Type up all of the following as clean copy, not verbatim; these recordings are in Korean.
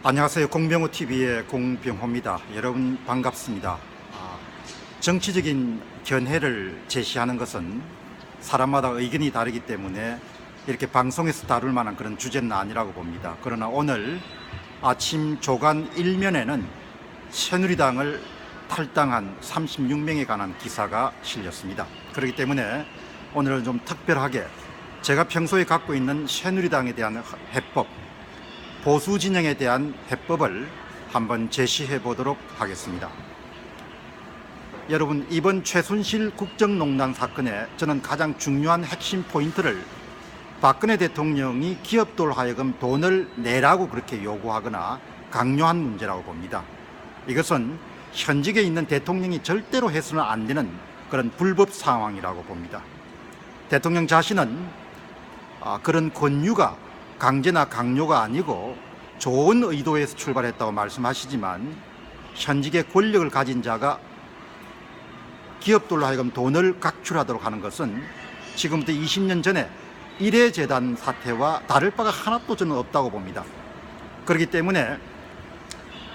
안녕하세요. 공병호TV의 공병호입니다. 여러분 반갑습니다. 정치적인 견해를 제시하는 것은 사람마다 의견이 다르기 때문에 이렇게 방송에서 다룰 만한 그런 주제는 아니라고 봅니다. 그러나 오늘 아침 조간 1면에는 새누리당을 탈당한 36명에 관한 기사가 실렸습니다. 그렇기 때문에 오늘은 좀 특별하게 제가 평소에 갖고 있는 새누리당에 대한 해법, 보수 진영에 대한 해법을 한번 제시해 보도록 하겠습니다. 여러분, 이번 최순실 국정농단 사건에 저는 가장 중요한 핵심 포인트를 박근혜 대통령이 기업들 하여금 돈을 내라고 그렇게 요구하거나 강요한 문제라고 봅니다. 이것은 현직에 있는 대통령이 절대로 해서는 안 되는 그런 불법 상황이라고 봅니다. 대통령 자신은 그런 권유가 강제나 강요가 아니고 좋은 의도에서 출발했다고 말씀하시지만, 현직의 권력을 가진 자가 기업들로 하여금 돈을 각출하도록 하는 것은 지금부터 20년 전에 일해재단 사태와 다를 바가 하나도 저는 없다고 봅니다. 그렇기 때문에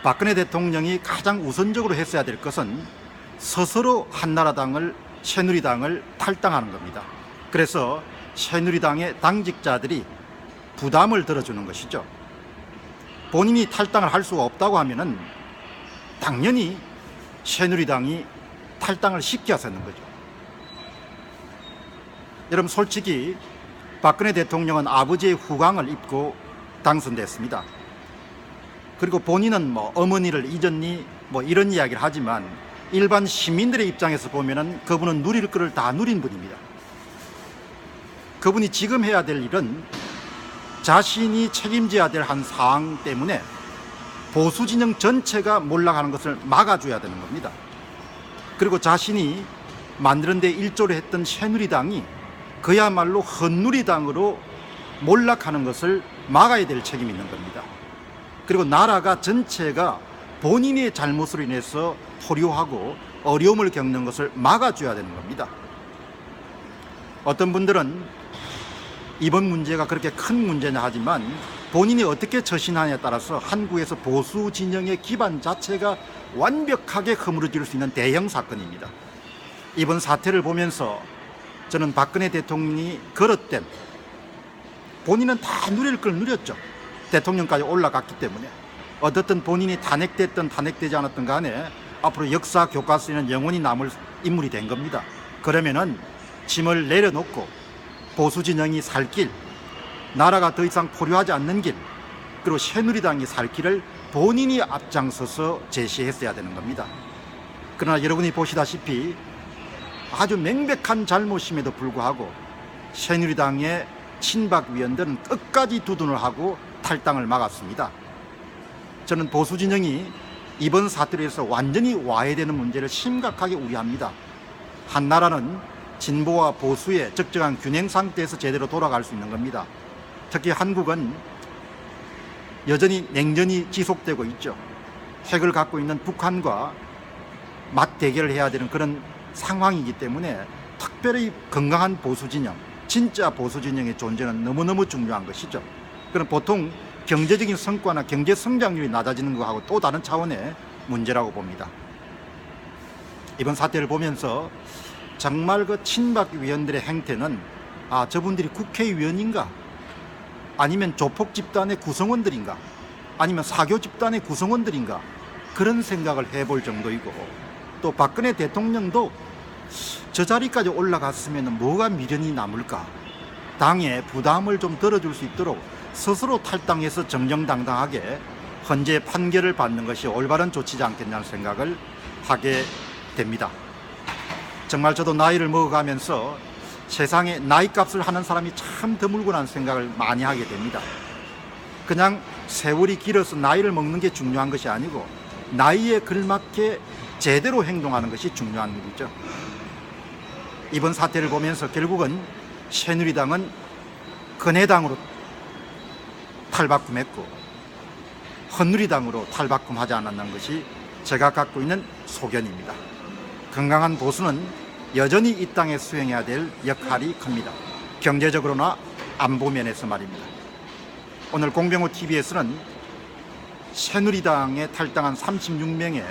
박근혜 대통령이 가장 우선적으로 했어야 될 것은 스스로 한나라당을, 새누리당을 탈당하는 겁니다. 그래서 새누리당의 당직자들이 부담을 들어주는 것이죠. 본인이 탈당을 할 수가 없다고 하면은 당연히 새누리당이 탈당을 시켜서 하는 거죠. 여러분, 솔직히 박근혜 대통령은 아버지의 후광을 입고 당선됐습니다. 그리고 본인은 어머니를 잊었니 이런 이야기를 하지만 일반 시민들의 입장에서 보면은 그분은 누릴 것을 다 누린 분입니다. 그분이 지금 해야 될 일은 자신이 책임져야 될 한 사항 때문에 보수 진영 전체가 몰락하는 것을 막아줘야 되는 겁니다. 그리고 자신이 만드는 데 일조를 했던 새누리당이 그야말로 헛누리당으로 몰락하는 것을 막아야 될 책임이 있는 겁니다. 그리고 나라가 전체가 본인의 잘못으로 인해서 토류하고 어려움을 겪는 것을 막아줘야 되는 겁니다. 어떤 분들은 이번 문제가 그렇게 큰 문제냐 하지만 본인이 어떻게 처신하냐에 따라서 한국에서 보수 진영의 기반 자체가 완벽하게 허물어질 수 있는 대형 사건입니다. 이번 사태를 보면서 저는 박근혜 대통령이 그릇됨, 본인은 다 누릴 걸 누렸죠. 대통령까지 올라갔기 때문에 어떻든 본인이 탄핵됐든 탄핵되지 않았든 간에 앞으로 역사 교과서에는 영원히 남을 인물이 된 겁니다. 그러면은 짐을 내려놓고 보수 진영이 살 길, 나라가 더 이상 포류하지 않는 길, 그리고 새누리당이 살 길을 본인이 앞장서서 제시했어야 되는 겁니다. 그러나 여러분이 보시다시피 아주 명백한 잘못임에도 불구하고 새누리당의 친박 위원들은 끝까지 두둔을 하고 탈당을 막았습니다. 저는 보수 진영이 이번 사태로 해서 완전히 와해되는 문제를 심각하게 우려합니다. 한 나라는 진보와 보수의 적정한 균형 상태에서 제대로 돌아갈 수 있는 겁니다. 특히 한국은 여전히 냉전이 지속되고 있죠. 핵을 갖고 있는 북한과 맞대결을 해야 되는 그런 상황이기 때문에 특별히 건강한 보수 진영, 진짜 보수 진영의 존재는 너무너무 중요한 것이죠. 그럼 보통 경제적인 성과나 경제 성장률이 낮아지는 것하고 또 다른 차원의 문제라고 봅니다. 이번 사태를 보면서 정말 그 친박 위원들의 행태는 저분들이 국회의원인가, 아니면 조폭 집단의 구성원들인가, 아니면 사교 집단의 구성원들인가, 그런 생각을 해볼 정도이고, 또 박근혜 대통령도 저 자리까지 올라갔으면 뭐가 미련이 남을까, 당에 부담을 좀 덜어줄 수 있도록 스스로 탈당해서 정정당당하게 헌재 판결을 받는 것이 올바른 조치지 않겠냐는 생각을 하게 됩니다. 정말 저도 나이를 먹어가면서 세상에 나이값을 하는 사람이 참 드물구나 생각을 많이 하게 됩니다. 그냥 세월이 길어서 나이를 먹는 게 중요한 것이 아니고 나이에 걸맞게 제대로 행동하는 것이 중요한 일이죠. 이번 사태를 보면서 결국은 새누리당은 근해당으로 탈바꿈했고 헛누리당으로 탈바꿈하지 않았는 것이 제가 갖고 있는 소견입니다. 건강한 보수는 여전히 이 땅에 수행해야 될 역할이 큽니다. 경제적으로나 안보 면에서 말입니다. 오늘 공병호TV에서는 새누리당에 탈당한 36명의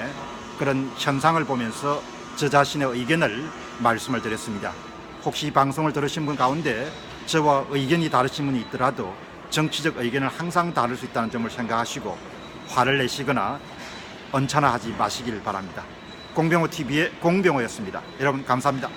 그런 현상을 보면서 저 자신의 의견을 말씀을 드렸습니다. 혹시 방송을 들으신 분 가운데 저와 의견이 다르신 분이 있더라도 정치적 의견은 항상 다를 수 있다는 점을 생각하시고 화를 내시거나 언짢아하지 마시길 바랍니다. 공병호 TV의 공병호였습니다. 여러분 감사합니다.